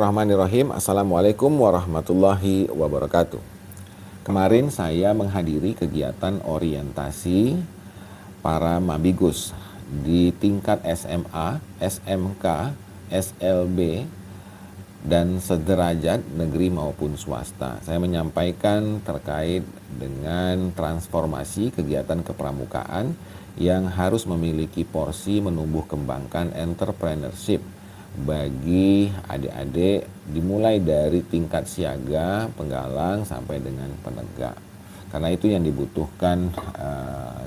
Bismillahirrahmanirrahim. Assalamualaikum warahmatullahi wabarakatuh. Kemarin saya menghadiri kegiatan orientasi para mabigus di tingkat SMA, SMK, SLB, dan sederajat negeri maupun swasta. Saya menyampaikan terkait dengan transformasi kegiatan kepramukaan yang harus memiliki porsi menumbuh kembangkan entrepreneurship bagi adik-adik dimulai dari tingkat siaga, penggalang sampai dengan penegak. Karena itu yang dibutuhkan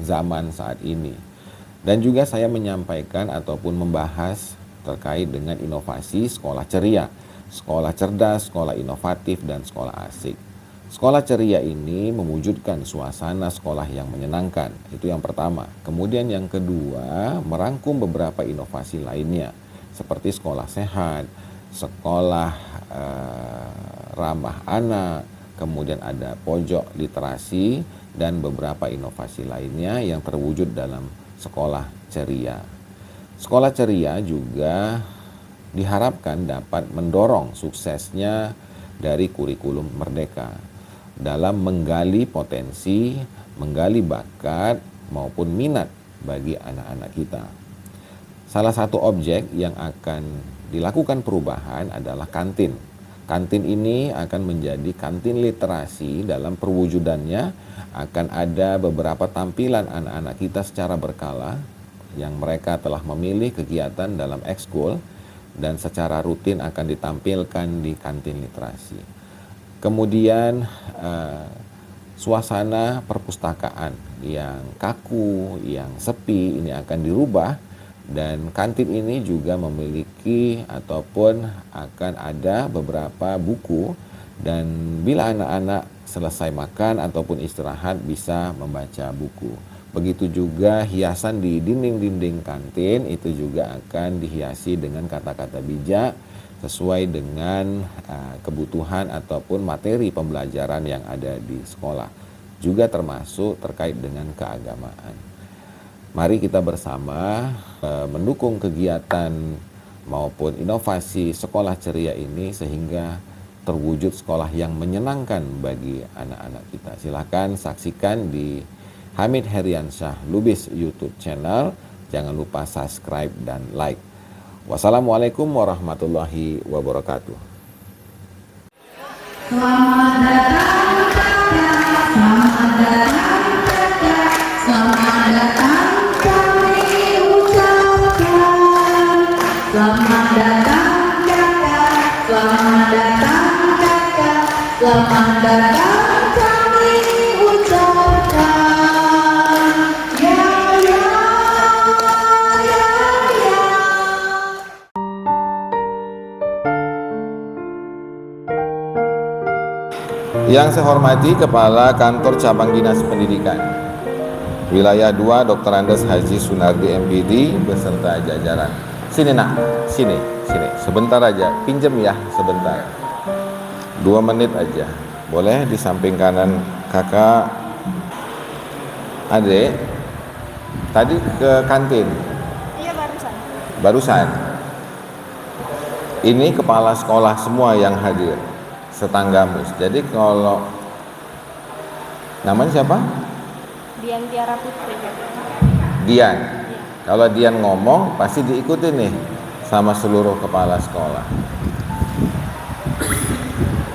zaman saat ini. Dan juga saya menyampaikan ataupun membahas terkait dengan inovasi sekolah ceria, sekolah cerdas, sekolah inovatif, dan sekolah asik. Sekolah ceria ini mewujudkan suasana sekolah yang menyenangkan. Itu yang pertama. Kemudian yang kedua, merangkum beberapa inovasi lainnya seperti sekolah sehat, sekolah ramah anak, kemudian ada pojok literasi, dan beberapa inovasi lainnya yang terwujud dalam sekolah ceria. Sekolah ceria juga diharapkan dapat mendorong suksesnya dari kurikulum Merdeka dalam menggali potensi, menggali bakat maupun minat bagi anak-anak kita. Salah satu objek yang akan dilakukan perubahan adalah kantin. Kantin ini akan menjadi kantin literasi. Dalam perwujudannya akan ada beberapa tampilan anak-anak kita secara berkala yang mereka telah memilih kegiatan dalam ekskul dan secara rutin akan ditampilkan di kantin literasi. Kemudian suasana perpustakaan yang kaku, yang sepi ini akan dirubah. Dan kantin ini juga memiliki ataupun akan ada beberapa buku, dan bila anak-anak selesai makan ataupun istirahat bisa membaca buku. Begitu juga hiasan di dinding-dinding kantin itu juga akan dihiasi dengan kata-kata bijak sesuai dengan kebutuhan ataupun materi pembelajaran yang ada di sekolah. Juga termasuk terkait dengan keagamaan. Mari kita bersama mendukung kegiatan maupun inovasi sekolah ceria ini sehingga terwujud sekolah yang menyenangkan bagi anak-anak kita. Silakan saksikan di Hamid Heriansyah Lubis YouTube channel. Jangan lupa subscribe dan like. Wassalamualaikum warahmatullahi wabarakatuh. Selamat datang kakak, selamat datang kakak, selamat datang. Selamat datang kakak, selamat datang kakak, selamat datang kami ucapkan. Ya, ya, ya, ya. Yang saya hormati Kepala Kantor Cabang Dinas Pendidikan Wilayah 2 Dr. Andes Haji Sunardi MPD beserta jajaran. Sini nak, sini, sebentar aja, pinjem ya sebentar, 2 menit aja, boleh di samping kanan kakak. Adek, tadi ke kantin? Iya Barusan. Ini kepala sekolah semua yang hadir, setanggamu. Jadi kalau, namanya siapa? Dian Tiara Putri. Dian. Kalau Dian ngomong pasti diikuti nih sama seluruh kepala sekolah.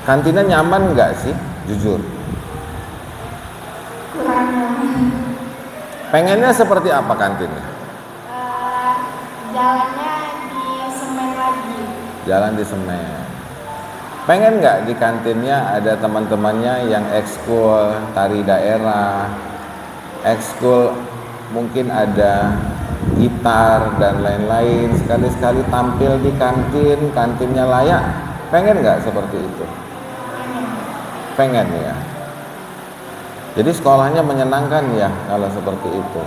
Kantinnya nyaman nggak sih? Jujur. Kurang nyaman. Pengennya seperti apa kantinnya? Jalannya di semen lagi. Jalan di semen. Pengen nggak di kantinnya ada teman-temannya yang ekskul tari daerah, ekskul mungkin ada gitar dan lain-lain, sekali-sekali tampil di kantin, kantinnya layak. Pengen nggak seperti itu? Pengen ya. Jadi sekolahnya menyenangkan ya kalau seperti itu.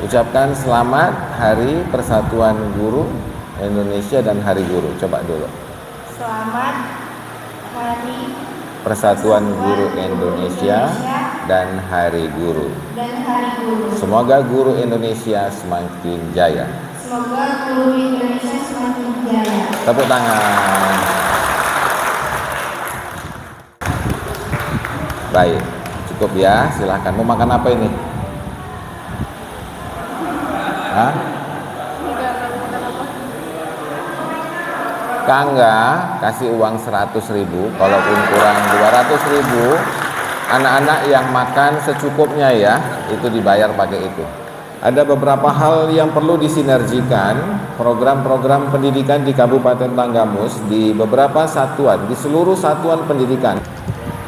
Ucapkan selamat Hari Persatuan Guru Indonesia dan Hari Guru. Coba dulu. Selamat Hari Persatuan Guru Indonesia dan Hari Guru. Semoga guru Indonesia semakin jaya. Semoga guru Indonesia semakin jaya. Tepuk tangan. Baik, cukup ya, silahkan. Mau makan apa ini? Hah? Kangga kasih uang 100.000, kalaupun kurang 200.000, anak-anak yang makan secukupnya ya, itu dibayar pakai itu. Ada beberapa hal yang perlu disinergikan, program-program pendidikan di Kabupaten Tanggamus, di beberapa satuan, di seluruh satuan pendidikan,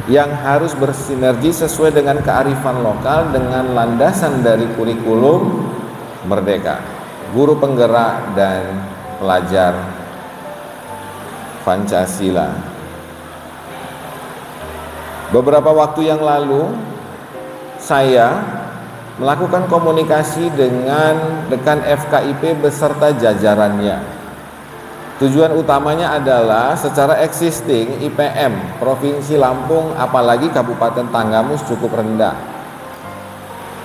yang harus bersinergi sesuai dengan kearifan lokal dengan landasan dari kurikulum Merdeka, guru penggerak dan pelajar Pancasila. Beberapa waktu yang lalu saya melakukan komunikasi dengan dekan FKIP beserta jajarannya. Tujuan utamanya adalah secara existing IPM Provinsi Lampung apalagi Kabupaten Tanggamus cukup rendah.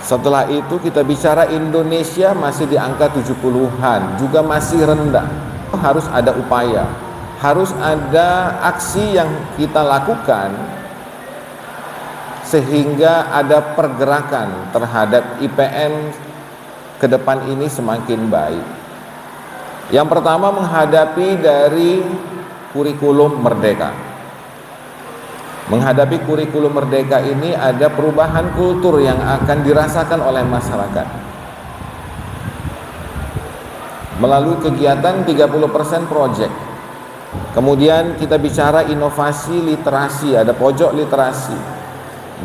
Setelah itu kita bicara Indonesia masih di angka 70-an, juga masih rendah. Harus ada upaya, harus ada aksi yang kita lakukan sehingga ada pergerakan terhadap IPM ke depan ini semakin baik. Yang pertama menghadapi dari kurikulum Merdeka. Menghadapi kurikulum Merdeka ini ada perubahan kultur yang akan dirasakan oleh masyarakat. Melalui kegiatan 30% project. Kemudian kita bicara inovasi literasi, ada pojok literasi.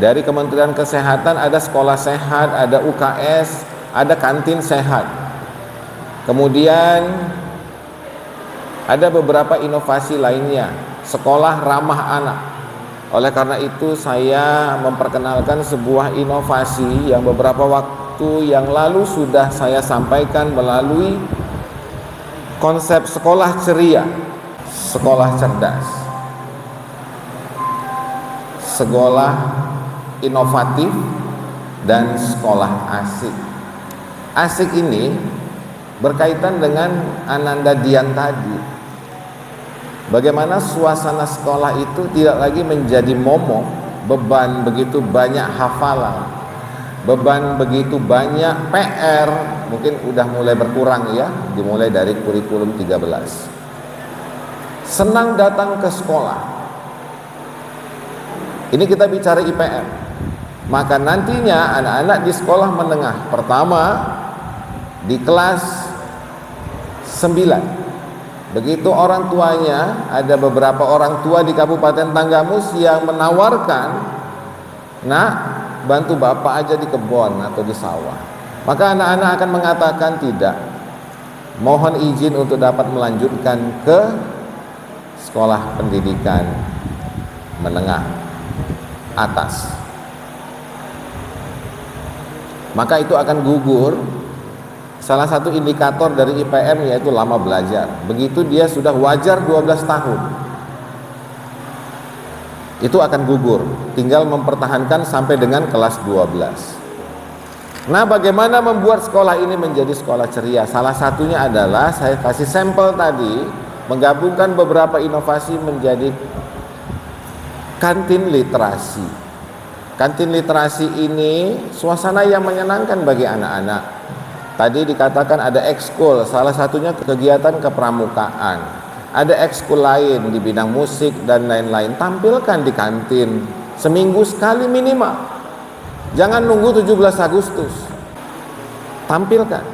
Dari Kementerian Kesehatan ada sekolah sehat, ada UKS, ada kantin sehat. Kemudian ada beberapa inovasi lainnya, sekolah ramah anak. Oleh karena itu saya memperkenalkan sebuah inovasi yang beberapa waktu yang lalu sudah saya sampaikan melalui konsep sekolah ceria, sekolah cerdas, sekolah inovatif, dan sekolah asik. Asik ini berkaitan dengan Ananda Dian tadi. Bagaimana suasana sekolah itu tidak lagi menjadi momok, beban begitu banyak hafalan, beban begitu banyak PR, mungkin udah mulai berkurang ya, dimulai dari kurikulum 13. Senang datang ke sekolah. Ini kita bicara IPM. Maka nantinya anak-anak di sekolah menengah pertama di kelas 9. Begitu orang tuanya, ada beberapa orang tua di Kabupaten Tanggamus yang menawarkan, "Nak, bantu bapak aja di kebun atau di sawah." Maka anak-anak akan mengatakan tidak. Mohon izin untuk dapat melanjutkan ke sekolah pendidikan menengah atas. Maka itu akan gugur salah satu indikator dari IPM yaitu lama belajar. Begitu dia sudah wajar 12 tahun, itu akan gugur, tinggal mempertahankan sampai dengan kelas 12. Nah, bagaimana membuat sekolah ini menjadi sekolah ceria? Salah satunya adalah saya kasih sampel tadi, menggabungkan beberapa inovasi menjadi kantin literasi. Kantin literasi ini suasana yang menyenangkan bagi anak-anak. Tadi dikatakan ada ekskul, salah satunya kegiatan kepramukaan. Ada ekskul lain di bidang musik dan lain-lain. Tampilkan di kantin seminggu sekali minimal. Jangan nunggu 17 Agustus. Tampilkan.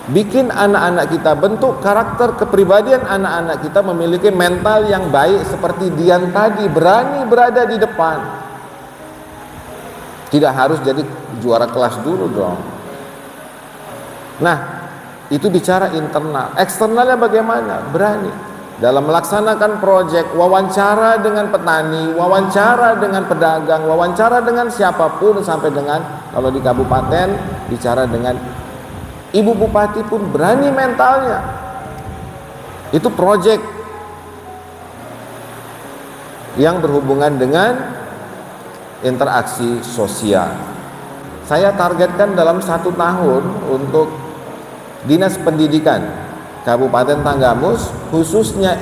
Bikin anak-anak kita, bentuk karakter kepribadian anak-anak kita memiliki mental yang baik seperti Dian tadi, berani berada di depan. Tidak harus jadi juara kelas dulu dong. Nah, itu bicara internal. Eksternalnya bagaimana? Berani dalam melaksanakan proyek, wawancara dengan petani, wawancara dengan pedagang, wawancara dengan siapapun, sampai dengan kalau di kabupaten bicara dengan Ibu Bupati pun berani mentalnya. Itu proyek yang berhubungan dengan interaksi sosial. Saya targetkan dalam 1 tahun untuk Dinas Pendidikan Kabupaten Tanggamus, khususnya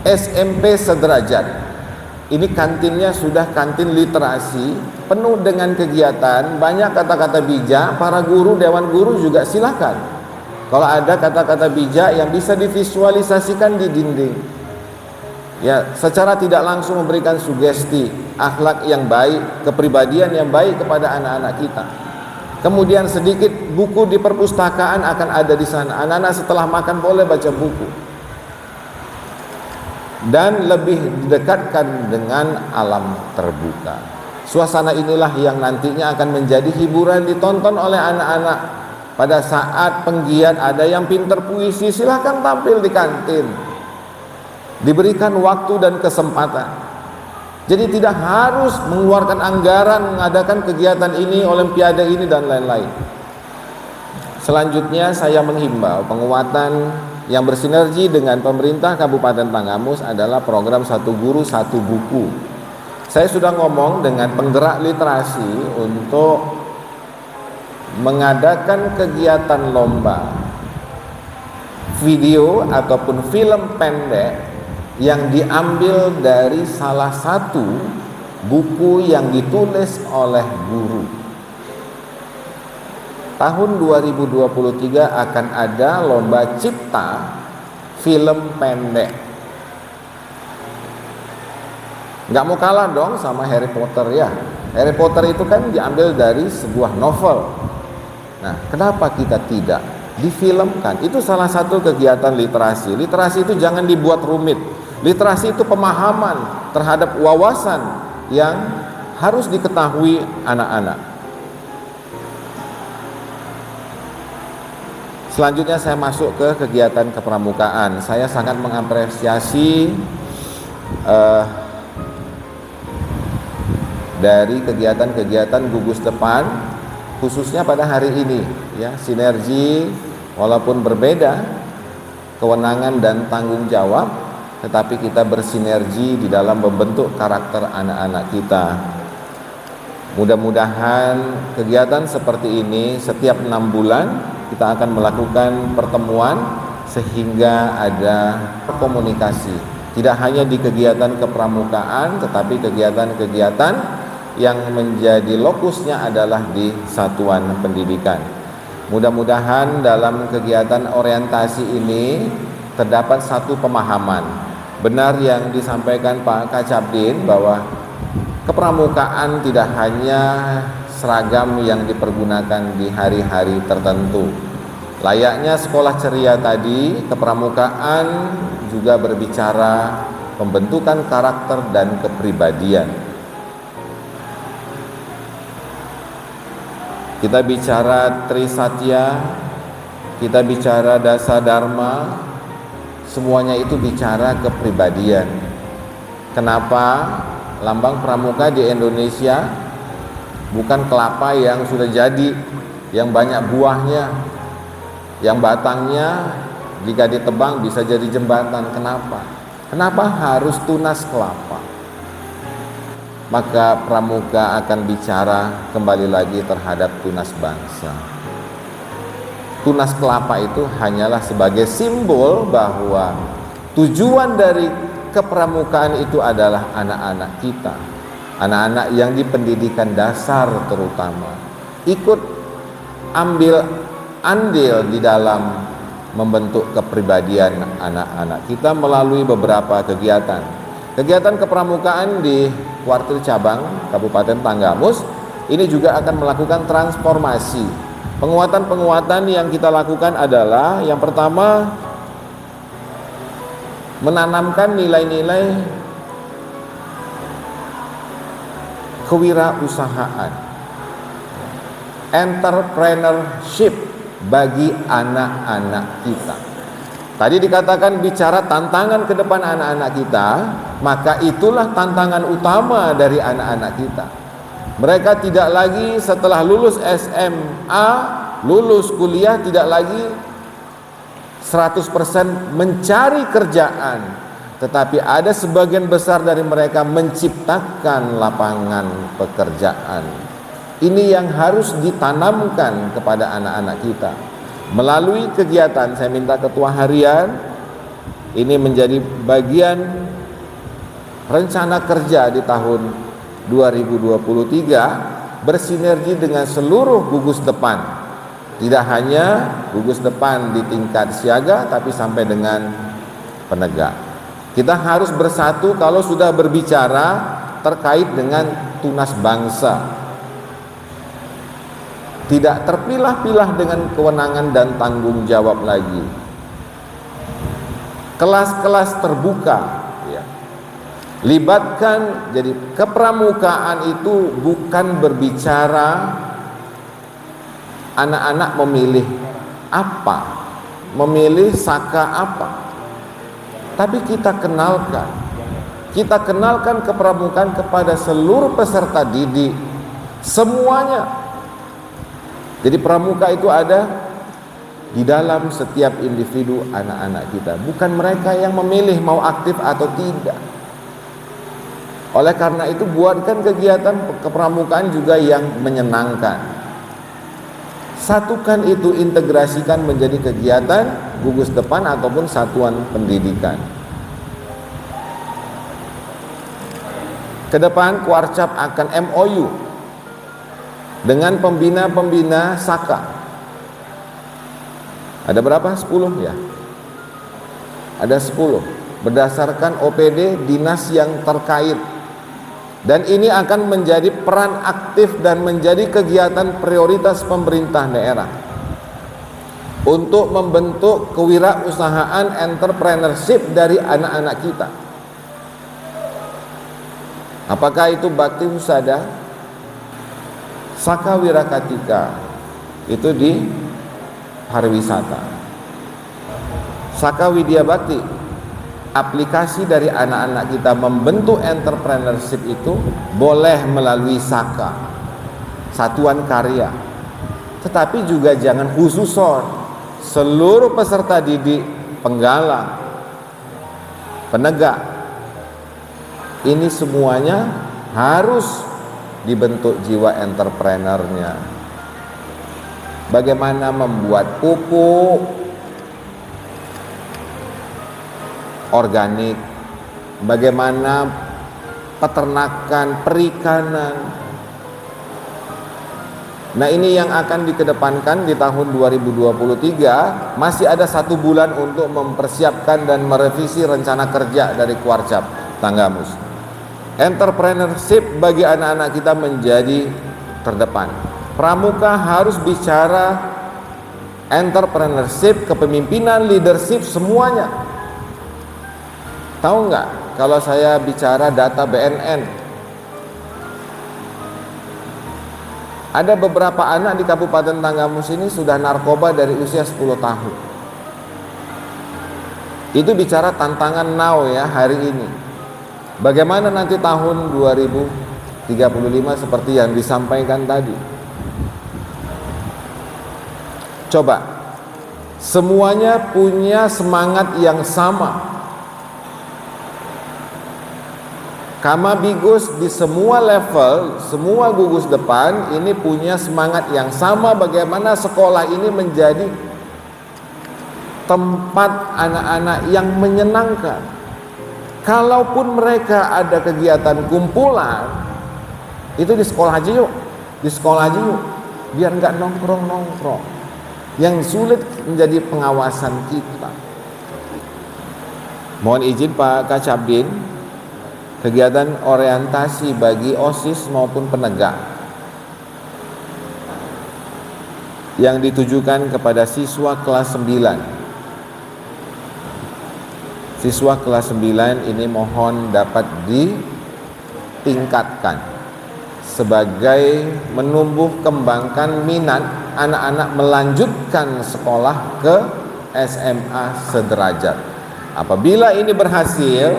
SMP sederajat, ini kantinnya sudah kantin literasi, penuh dengan kegiatan, banyak kata-kata bijak. Para guru, dewan guru juga silakan. Kalau ada kata-kata bijak yang bisa divisualisasikan di dinding, ya, secara tidak langsung memberikan sugesti akhlak yang baik, kepribadian yang baik kepada anak-anak kita. Kemudian sedikit buku di perpustakaan akan ada di sana. Anak-anak setelah makan boleh baca buku. Dan lebih didekatkan dengan alam terbuka. Suasana inilah yang nantinya akan menjadi hiburan ditonton oleh anak-anak. Pada saat penggiat ada yang pintar puisi, silahkan tampil di kantin. Diberikan waktu dan kesempatan. Jadi tidak harus mengeluarkan anggaran mengadakan kegiatan ini, olimpiade ini dan lain-lain. Selanjutnya saya menghimbau penguatan yang bersinergi dengan pemerintah Kabupaten Tanggamus adalah program Satu Guru Satu Buku. Saya sudah ngomong dengan penggerak literasi untuk mengadakan kegiatan lomba video ataupun film pendek yang diambil dari salah satu buku yang ditulis oleh guru. Tahun 2023 akan ada lomba cipta film pendek. Nggak mau kalah dong sama Harry Potter ya. Harry Potter itu kan diambil dari sebuah novel. Nah, kenapa kita tidak difilmkan? Itu salah satu kegiatan literasi. Literasi itu jangan dibuat rumit. Literasi itu pemahaman terhadap wawasan yang harus diketahui anak-anak. Selanjutnya saya masuk ke kegiatan kepramukaan. Saya sangat mengapresiasi dari kegiatan-kegiatan gugus depan, khususnya pada hari ini, ya, sinergi walaupun berbeda kewenangan dan tanggung jawab, tetapi kita bersinergi di dalam membentuk karakter anak-anak kita. Mudah-mudahan kegiatan seperti ini setiap 6 bulan kita akan melakukan pertemuan sehingga ada komunikasi. Tidak hanya di kegiatan kepramukaan, tetapi kegiatan-kegiatan yang menjadi lokusnya adalah di satuan pendidikan. Mudah-mudahan dalam kegiatan orientasi ini terdapat satu pemahaman. Benar yang disampaikan Pak Kacabdin bahwa kepramukaan tidak hanya seragam yang dipergunakan di hari-hari tertentu. Layaknya sekolah ceria tadi, kepramukaan juga berbicara pembentukan karakter dan kepribadian. Kita bicara Trisatya, kita bicara Dasa Dharma, semuanya itu bicara kepribadian. Kenapa lambang pramuka di Indonesia bukan kelapa yang sudah jadi, yang banyak buahnya, yang batangnya jika ditebang bisa jadi jembatan? Kenapa? Kenapa harus tunas kelapa? Maka pramuka akan bicara kembali lagi terhadap tunas bangsa. Tunas kelapa itu hanyalah sebagai simbol bahwa tujuan dari kepramukaan itu adalah anak-anak kita. Anak-anak yang di pendidikan dasar terutama ikut ambil andil di dalam membentuk kepribadian anak-anak kita melalui beberapa kegiatan. Kegiatan kepramukaan di kuartil cabang Kabupaten Tanggamus ini juga akan melakukan transformasi. Penguatan-penguatan yang kita lakukan adalah yang pertama, menanamkan nilai-nilai kewirausahaan, entrepreneurship bagi anak-anak kita. Tadi dikatakan bicara tantangan ke depan anak-anak kita, maka itulah tantangan utama dari anak-anak kita. Mereka tidak lagi setelah lulus SMA, lulus kuliah tidak lagi 100% mencari kerjaan, tetapi ada sebagian besar dari mereka menciptakan lapangan pekerjaan. Ini yang harus ditanamkan kepada anak-anak kita. Melalui kegiatan, saya minta ketua harian ini menjadi bagian rencana kerja di tahun 2023 bersinergi dengan seluruh gugus depan. Tidak hanya gugus depan di tingkat siaga, tapi sampai dengan penegak. Kita harus bersatu kalau sudah berbicara terkait dengan tunas bangsa. Tidak terpilah-pilah dengan kewenangan dan tanggung jawab lagi. Kelas-kelas terbuka, ya. Libatkan, jadi kepramukaan itu bukan berbicara anak-anak memilih apa, memilih saka apa, tapi kita kenalkan kepramukaan kepada seluruh peserta didik, semuanya. Jadi pramuka itu ada di dalam setiap individu anak-anak kita, bukan mereka yang memilih mau aktif atau tidak. Oleh karena itu buatkan kegiatan kepramukaan juga yang menyenangkan. Satukan itu, integrasikan menjadi kegiatan gugus depan ataupun satuan pendidikan. Kedepan Kuarcap akan MOU dengan pembina-pembina Saka. Ada berapa? 10 ya? Ada 10 berdasarkan OPD dinas yang terkait. Dan ini akan menjadi peran aktif dan menjadi kegiatan prioritas pemerintah daerah untuk membentuk kewirausahaan entrepreneurship dari anak-anak kita. Apakah itu bakti husada, Saka Wirakatika, itu di pariwisata. Saka Widya Bakti, aplikasi dari anak-anak kita membentuk entrepreneurship itu boleh melalui Saka, satuan karya. Tetapi juga jangan khususon, seluruh peserta didik, penggalang, penegak, ini semuanya harus dibentuk jiwa entrepreneurnya. Bagaimana membuat pupuk organik, bagaimana peternakan, perikanan. Nah, ini yang akan dikedepankan di tahun 2023. Masih ada 1 bulan untuk mempersiapkan dan merevisi rencana kerja dari Kuarcap Tanggamus. Entrepreneurship bagi anak-anak kita menjadi terdepan. Pramuka harus bicara entrepreneurship, kepemimpinan, leadership, semuanya. Tahu nggak kalau saya bicara data BNN, ada beberapa anak di Kabupaten Tanggamus ini sudah narkoba dari usia 10 tahun. Itu bicara tantangan now ya, hari ini. Bagaimana nanti tahun 2035 seperti yang disampaikan tadi. Coba, semuanya punya semangat yang sama. Kamabigus di semua level, semua gugus depan ini punya semangat yang sama, bagaimana sekolah ini menjadi tempat anak-anak yang menyenangkan. Kalaupun mereka ada kegiatan kumpulan, itu di sekolah aja yuk, di sekolah aja yuk, biar nggak nongkrong-nongkrong. Yang sulit menjadi pengawasan kita. Mohon izin Pak Kacabdin, kegiatan orientasi bagi OSIS maupun penegak yang ditujukan kepada siswa kelas 9. Siswa kelas 9 ini mohon dapat ditingkatkan sebagai menumbuh kembangkan minat anak-anak melanjutkan sekolah ke SMA sederajat. Apabila ini berhasil,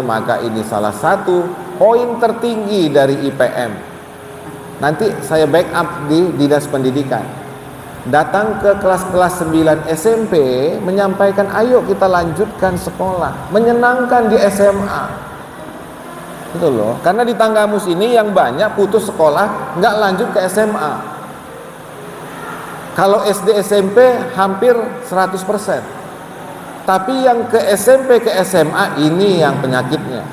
maka ini salah satu poin tertinggi dari IPM. Nanti saya backup di Dinas Pendidikan. Datang ke kelas-kelas 9 SMP menyampaikan ayo kita lanjutkan sekolah, menyenangkan di SMA. Gitu loh. Karena di Tanggamus ini yang banyak putus sekolah nggak lanjut ke SMA. Kalau SD SMP hampir 100%. Tapi yang ke SMP, ke SMA ini yang penyakitnya.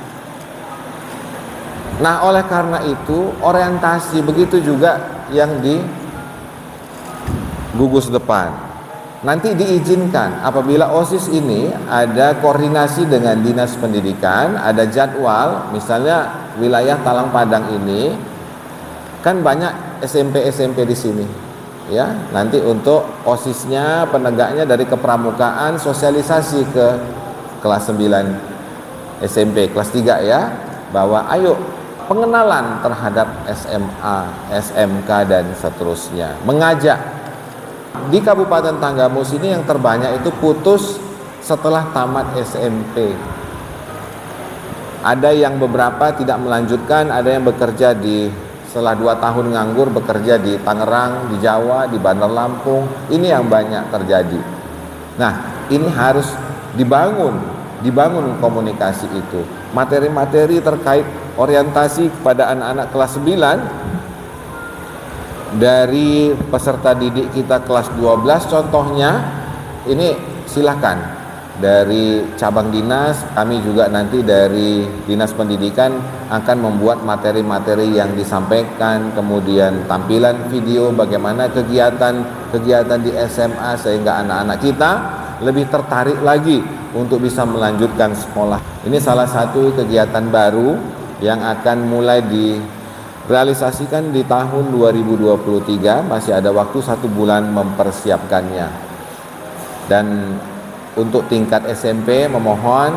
Nah, oleh karena itu orientasi begitu juga yang di gugus depan. Nanti diizinkan apabila OSIS ini ada koordinasi dengan Dinas Pendidikan, ada jadwal, misalnya wilayah Talang Padang ini kan banyak SMP di sini. Ya, nanti untuk OSISnya, penegaknya dari kepramukaan, sosialisasi ke kelas 9 SMP, kelas 3 ya, bahwa ayo pengenalan terhadap SMA, SMK dan seterusnya. Mengajak. Di Kabupaten Tanggamus ini yang terbanyak itu putus setelah tamat SMP. Ada yang beberapa tidak melanjutkan, ada yang bekerja setelah 2 tahun nganggur bekerja di Tangerang, di Jawa, di Bandar Lampung. Ini yang banyak terjadi. Nah, ini harus dibangun komunikasi itu. Materi-materi terkait orientasi kepada anak-anak kelas 9 dari peserta didik kita kelas 12 contohnya, ini silakan. Dari cabang dinas, kami juga nanti dari Dinas Pendidikan akan membuat materi-materi yang disampaikan, kemudian tampilan video bagaimana kegiatan di SMA sehingga anak-anak kita lebih tertarik lagi untuk bisa melanjutkan sekolah. Ini salah satu kegiatan baru yang akan mulai direalisasikan di tahun 2023, masih ada waktu 1 bulan mempersiapkannya. Dan untuk tingkat SMP memohon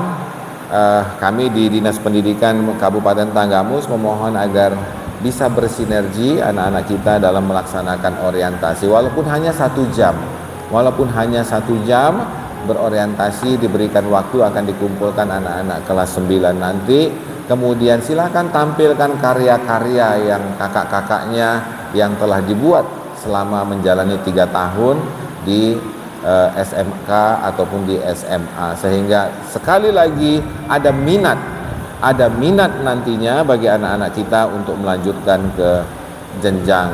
kami di Dinas Pendidikan Kabupaten Tanggamus memohon agar bisa bersinergi anak-anak kita dalam melaksanakan orientasi walaupun hanya 1 jam berorientasi, diberikan waktu, akan dikumpulkan anak-anak kelas 9 nanti. Kemudian silakan tampilkan karya-karya yang kakak-kakaknya yang telah dibuat selama menjalani 3 tahun di SMK ataupun di SMA, sehingga sekali lagi ada minat nantinya bagi anak-anak kita untuk melanjutkan ke jenjang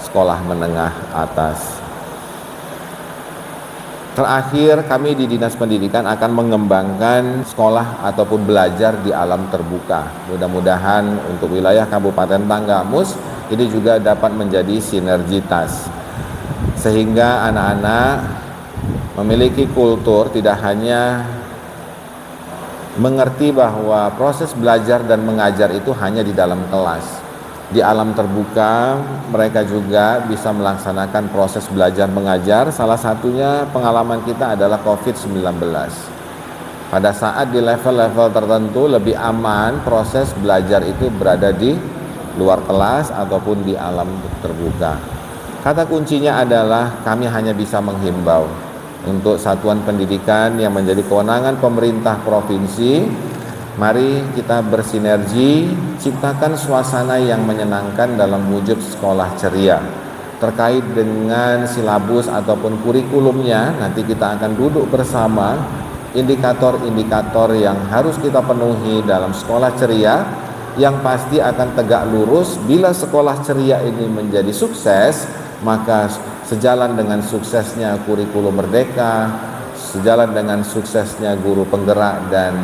sekolah menengah atas. Terakhir, kami di Dinas Pendidikan akan mengembangkan sekolah ataupun belajar di alam terbuka. Mudah-mudahan untuk wilayah Kabupaten Tanggamus ini juga dapat menjadi sinergitas, sehingga anak-anak memiliki kultur tidak hanya mengerti bahwa proses belajar dan mengajar itu hanya di dalam kelas. Di alam terbuka mereka juga bisa melaksanakan proses belajar mengajar. Salah satunya pengalaman kita adalah COVID-19. Pada saat di level-level tertentu lebih aman proses belajar itu berada di luar kelas ataupun di alam terbuka. Kata kuncinya adalah kami hanya bisa menghimbau untuk satuan pendidikan yang menjadi kewenangan pemerintah provinsi. Mari kita bersinergi, ciptakan suasana yang menyenangkan dalam wujud sekolah ceria. Terkait dengan silabus ataupun kurikulumnya, nanti kita akan duduk bersama indikator-indikator yang harus kita penuhi dalam sekolah ceria, yang pasti akan tegak lurus. Bila sekolah ceria ini menjadi sukses, maka sejalan dengan suksesnya kurikulum merdeka, sejalan dengan suksesnya guru penggerak dan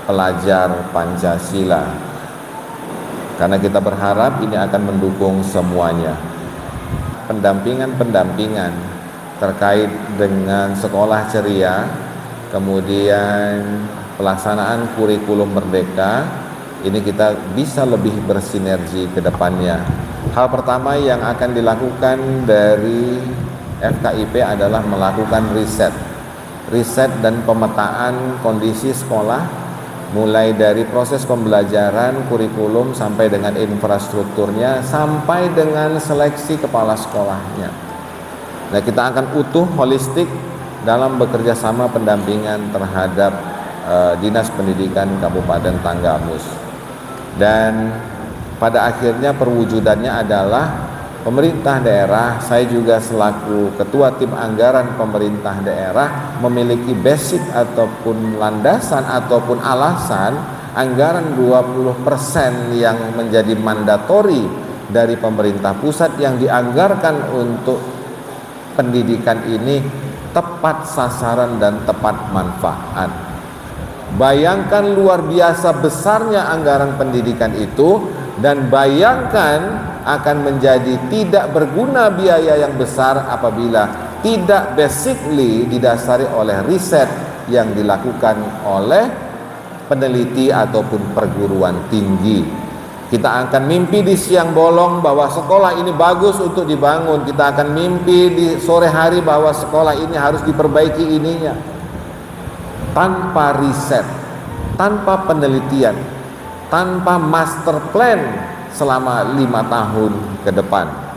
pelajar Pancasila. Karena kita berharap ini akan mendukung semuanya. Pendampingan terkait dengan sekolah ceria, kemudian pelaksanaan kurikulum merdeka, ini kita bisa lebih bersinergi ke depannya. Hal pertama yang akan dilakukan dari FKIP adalah melakukan riset dan pemetaan kondisi sekolah, mulai dari proses pembelajaran, kurikulum, sampai dengan infrastrukturnya, sampai dengan seleksi kepala sekolahnya. Nah, kita akan utuh holistik dalam bekerja sama pendampingan terhadap Dinas Pendidikan Kabupaten Tanggamus. Dan pada akhirnya perwujudannya adalah pemerintah daerah, saya juga selaku ketua tim anggaran pemerintah daerah memiliki basic ataupun landasan ataupun alasan anggaran 20% yang menjadi mandatori dari pemerintah pusat yang dianggarkan untuk pendidikan ini tepat sasaran dan tepat manfaat. Bayangkan luar biasa besarnya anggaran pendidikan itu, dan bayangkan akan menjadi tidak berguna biaya yang besar apabila tidak basically didasari oleh riset yang dilakukan oleh peneliti ataupun perguruan tinggi. Kita akan mimpi di siang bolong bahwa sekolah ini bagus untuk dibangun. Kita akan mimpi di sore hari bahwa sekolah ini harus diperbaiki ininya. Tanpa riset, tanpa penelitian, tanpa master plan selama 5 tahun ke depan.